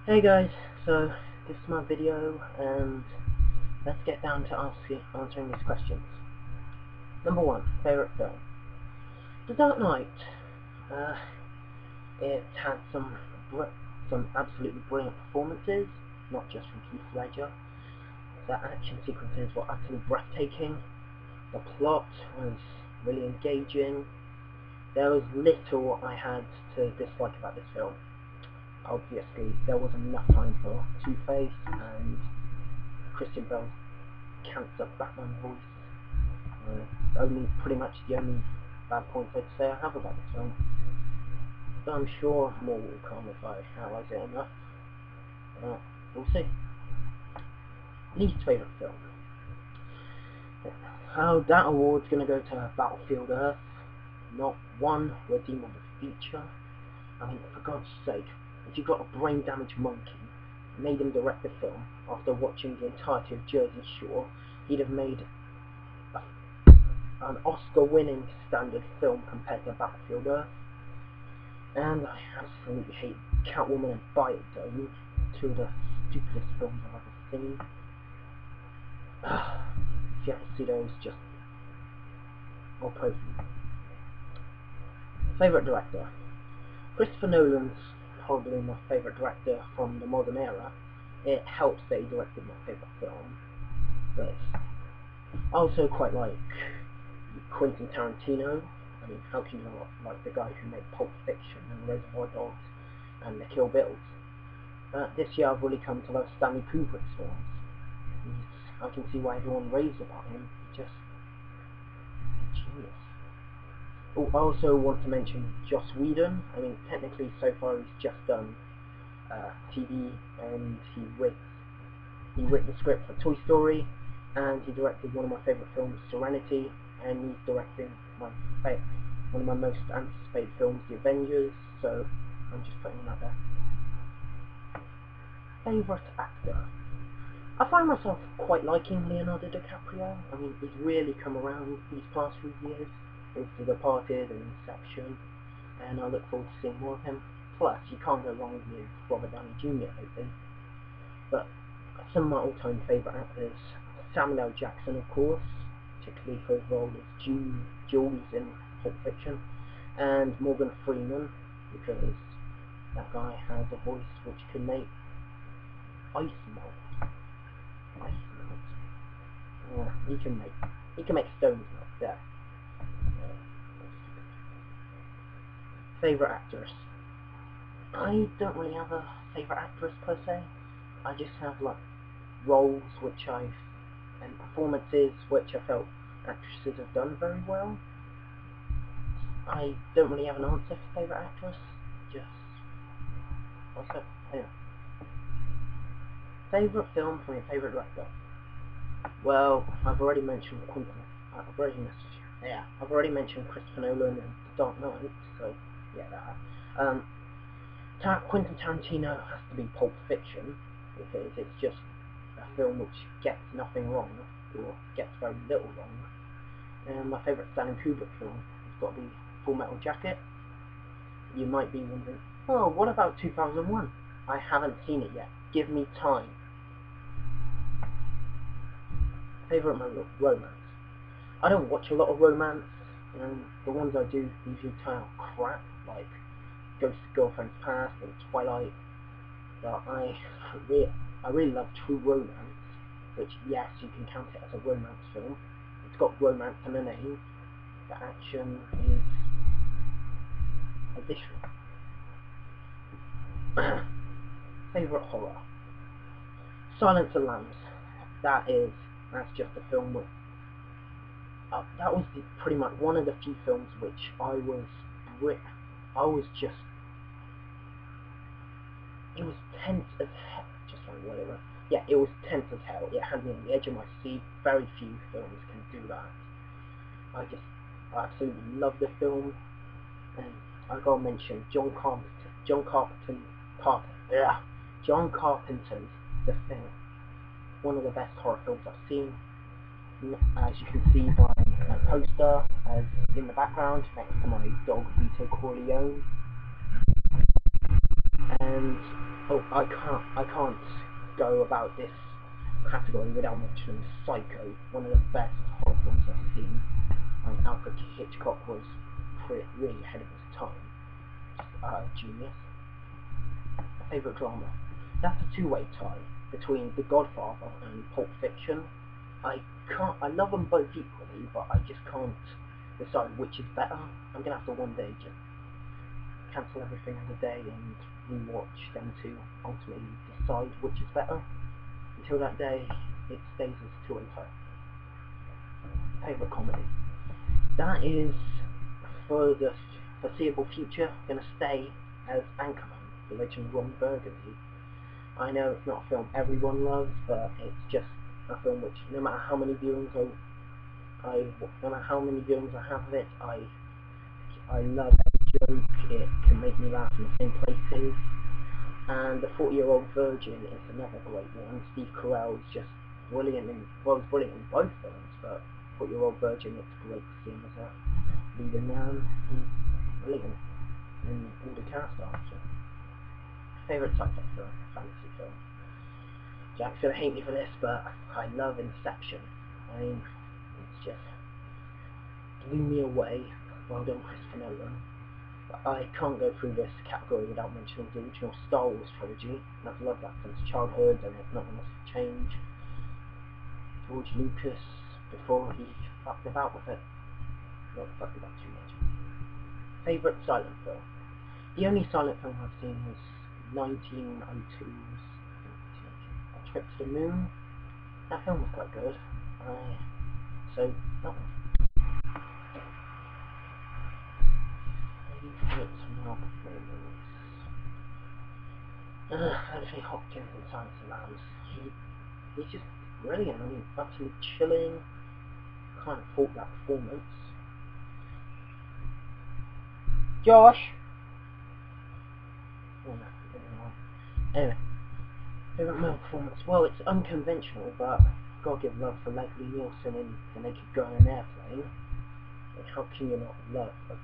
Hey guys, so this is my video and let's get down to answering these questions. Number 1, favourite film. The Dark Knight. It had some absolutely brilliant performances, not just from Heath Ledger. The action sequences were utterly breathtaking. The plot was really engaging. There was little I had to dislike about this film. Obviously, there wasn't enough time for Two-Face and Christian Bale's cancer Batman voice. Pretty much the only bad points I'd say I have about this film. But I'm sure more will come if I analyse it enough. We'll see. Least favourite film. How that award's going to go to Battlefield Earth. Not one redeemable feature. I mean, for God's sake, if you've got a brain-damaged monkey, made him direct the film, after watching the entirety of Jersey Shore, he'd have made an Oscar-winning standard film compared to Battlefield Earth. And I absolutely hate Catwoman and Biodome, two of the stupidest films I've ever seen. If you ever see those, just I'll pray for you. Favourite director. Christopher Nolan's probably my favourite director from the modern era. It helps that he directed my favourite film, but I also quite like Quentin Tarantino. I mean, how can you not like the guy who made Pulp Fiction and Reservoir Dogs and The Kill Bills? This year I've really come to love Stanley Kubrick's films. I can see why everyone raves about him. He's just genius. Oh, I also want to mention Joss Whedon. I mean, technically so far he's just done TV, and he wrote the script for Toy Story, and he directed one of my favourite films, Serenity, and he's directing one of my most anticipated films, The Avengers, so I'm just putting him out there. Favourite actor. I find myself quite liking Leonardo DiCaprio. I mean, he's really come around these past few years with The Departed and Inception, and I look forward to seeing more of him. Plus, you can't go wrong with Robert Downey Jr. lately. But some of my all-time favourite actors, Samuel L. Jackson, of course, particularly for his role as Jules in Pulp Fiction, and Morgan Freeman, because that guy has a voice which can make ice melt. Yeah, he can make stones melt. Yeah. Favourite actress. I don't really have a favourite actress per se. I just have like roles and performances which I felt actresses have done very well. I don't really have an answer for favourite actress. Just also, anyway. Favourite film from your favourite director. Well, I've already mentioned I've already mentioned Christopher Nolan and The Dark Knight, so yeah, that. Quentin Tarantino has to be Pulp Fiction, because it's just a film which gets nothing wrong, or gets very little wrong. And my favourite Stanley Kubrick film has got to be Full Metal Jacket. You might be wondering, oh, what about 2001? I haven't seen it yet. Give me time. Favourite romance. I don't watch a lot of romance, and the ones I do usually turn out crap, like Ghost Girlfriend's Past and Twilight. But I really love True Romance, which, yes, you can count it as a romance film. It's got romance in the name. The action is additional. Favourite horror. Silence of the Lambs. That's just a film with that was pretty much one of the few films which it was tense as hell, just like whatever. Yeah, it was tense as hell. It had me on the edge of my seat. Very few films can do that. I absolutely love the film, and I gotta mention John Carpenter's The Thing. One of the best horror films I've seen. As you can see by my poster as in the background next to my dog Vito Corleone. And Oh, I can't go about this category without mentioning Psycho, one of the best horror films I've seen. And Alfred Hitchcock was really ahead of his time. Genius. A favourite drama. That's a two-way tie between The Godfather and Pulp Fiction. I love them both equally, but I just can't decide which is better. I'm gonna have to one day just cancel everything in the day and rewatch them to ultimately decide which is better. Until that day, it stays as two-way tie. Favourite comedy. That is, for the foreseeable future, gonna stay as Anchorman, the Legend of Ron Burgundy. I know it's not a film everyone loves, but it's just a film which, no matter how many viewings no matter how many viewings I have of it, I love every joke. It can make me laugh in the same places. And The 40-Year-Old Virgin is another great one. Steve Carell is just brilliant he's brilliant in both films, but 40-Year-Old Virgin, it's great to see him as a leading man. He's brilliant in all the cast actually. Favourite sci-fi film, fantasy film. Jack's gonna hate me for this, but I love Inception. I mean, it's just blew me away. Well done, Christopher Nolan. But I can't go through this category without mentioning the original Star Wars trilogy, and I've loved that since childhood, and it's not going to change. George Lucas, before he fucked about with it. Not fucked about too much. Favourite silent film. The only silent film I've seen was 1902's A Trip to the Moon. That film was quite good. So, that one. Anthony Hopkins in Silence of the Lambs. He's just brilliant. I mean, absolutely chilling. Can't fault that performance. Josh! Oh, no, anyway, favourite male performance. Well, it's unconventional, but gotta give love for Leslie Nielsen in The Naked Gun and Airplane. Like, how can you not love a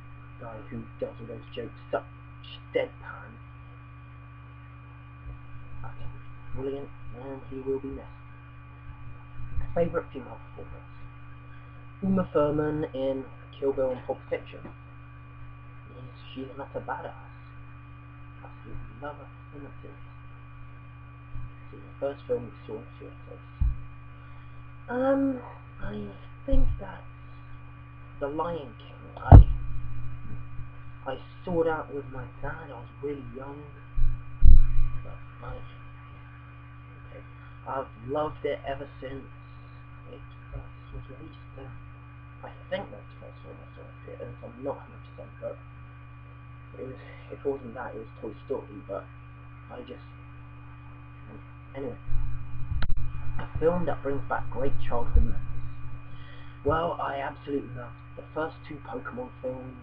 guy who does all those jokes such deadpan? Brilliant, and he will be missed. Favourite female performance. Uma Thurman in Kill Bill and Pulp Fiction. She's not a badass. Absolutely love her performances. This is the first film we saw in theatres. I think that's The Lion King. I saw that with my dad. I was really young, but I've loved it ever since it first was released. I think that's the first film I saw in theatres. I'm not 100%, but if it wasn't that, it was Toy Story. But anyway, a film that brings back great childhood memories. Well, I absolutely love the first two Pokemon films.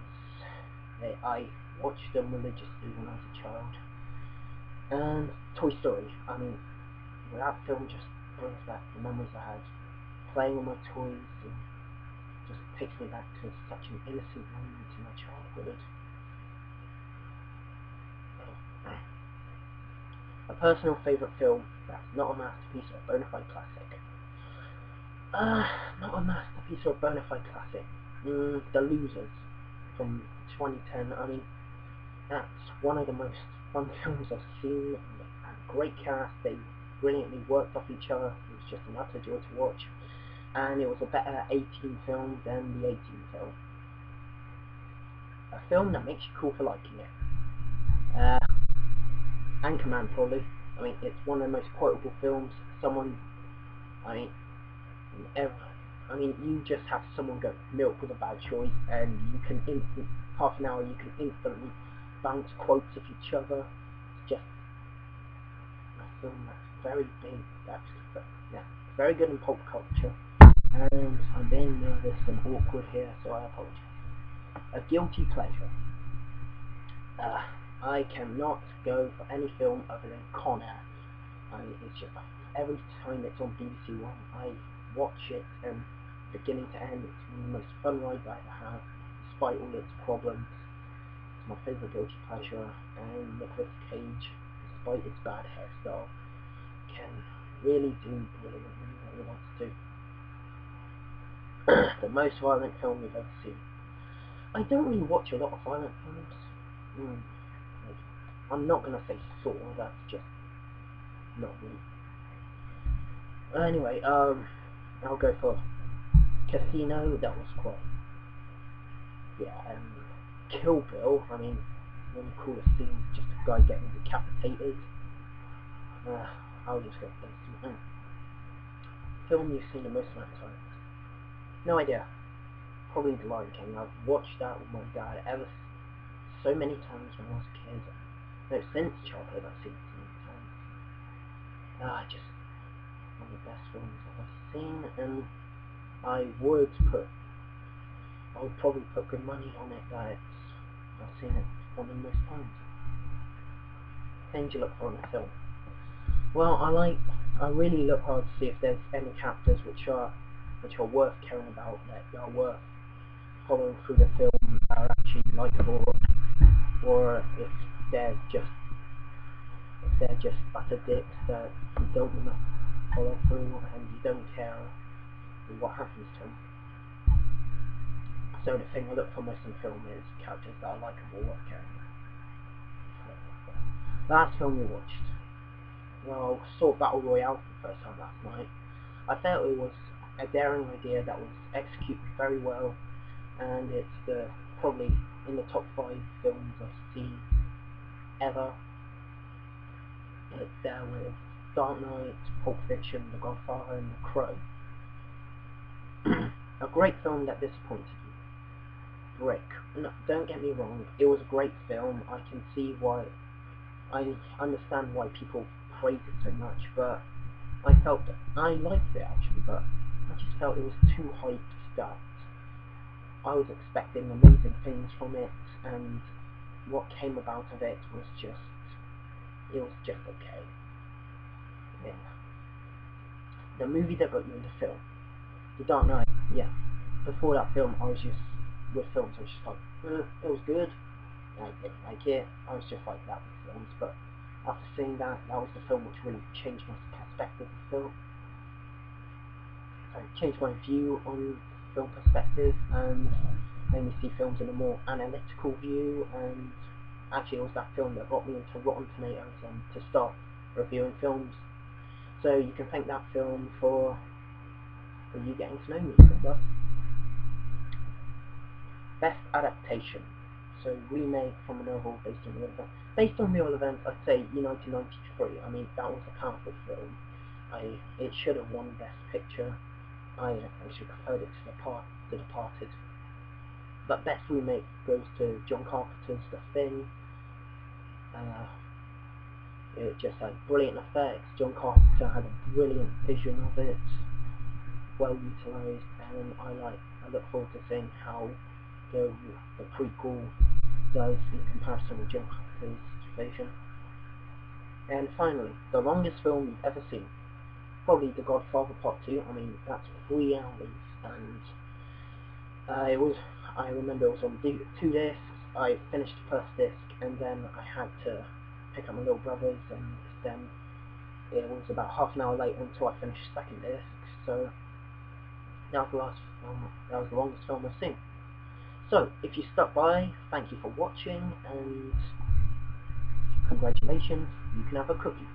I watched them religiously when I was a child. And Toy Story. I mean, that film just brings back the memories I had playing with my toys, and just takes me back to such an innocent moment in my childhood. A personal favourite film that's not a masterpiece or a bona fide classic. Not a masterpiece or a bona fide classic. The Losers from 2010. I mean, that's one of the most fun films I've seen. A great cast. They brilliantly worked off each other. It was just an utter joy to watch. And it was a better 18 film than the 18 film. A film that makes you cool for liking it. Anchorman, probably. I mean, it's one of the most quotable films. You just have someone go, milk was a bad choice, and you can half an hour you can instantly bounce quotes of each other. It's just a film that's very big, very good in pop culture. And I'm being nervous and awkward here, so I apologize. A guilty pleasure. I cannot go for any film other than Con Air. It's just like, every time it's on BBC One, I watch it, and beginning to end, it's one of the most fun rides I ever have, despite all its problems. It's my favourite guilty pleasure, and Nicolas Cage is despite its bad hairstyle, can really do brilliantly what it wants to. The most violent film we've ever seen. I don't really watch a lot of violent films. I'm not gonna say Saw, that's just not me. Anyway, I'll go for Casino. That was quite, yeah. Kill Bill. I mean, one of the coolest scenes, just a guy getting decapitated. I'll just go for this. Film you've seen the most amount of times? No idea. Probably The Lion King. I've watched that with my dad ever so many times when I was a kid. No, since childhood I've seen it so many times. Just one of the best films I've ever seen, and I would probably put good money on it that I've seen it one of the most times. Things you look for in a film. Well, I really look hard to see if there's any characters which are worth caring about, that are worth following through the film, that are actually likeable, or if they're just utter dicks that you don't want to follow through and you don't care what happens to them. So the thing I look for most in film is characters that are likeable, worth caring about. Last film we watched. Well, saw Battle Royale for the first time last night. I felt it was a daring idea that was executed very well, and it's probably in the top 5 films I've seen ever. It's there with Dark Knight, Pulp Fiction, The Godfather, and The Crow. A great film that disappointed me. Brick. No, don't get me wrong, it was a great film. I can see why, I understand why people praise it so much, but I liked it actually, but I just felt it was too hyped that I was expecting amazing things from it, and what came about of it was just okay. Yeah. The movie that got me into film, The Dark Knight. Yeah. Before that film, I was just with films. I was just like, it was good. I didn't like it. I was just like that with films. But after seeing that, that was the film which really changed my perspective of film. Sorry, changed my view on film perspective and made me see films in a more analytical view. And actually, it was that film that got me into Rotten Tomatoes and to start reviewing films. So you can thank that film for you getting to know me. Thus. Best adaptation. So remake from a novel based on real events. Based on real events, I'd say United 93. I mean, that was a powerful film. It should have won Best Picture. I actually preferred it to The Departed. But best remake goes to John Carpenter's The Thing. It just had brilliant effects. John Carpenter had a brilliant vision of it, well utilised, and I look forward to seeing how the prequel does in comparison with John Carpenter's vision. And finally, the longest film you've ever seen. Probably The Godfather Part 2. I mean, that's 3 hours, and I remember it was on 2 discs. I finished the first disc, and then I had to pick up my little brothers, and then it was about half an hour later until I finished the second disc. So that was the last film. That was the longest film I've seen. So if you stuck by, thank you for watching, and congratulations, you can have a cookie.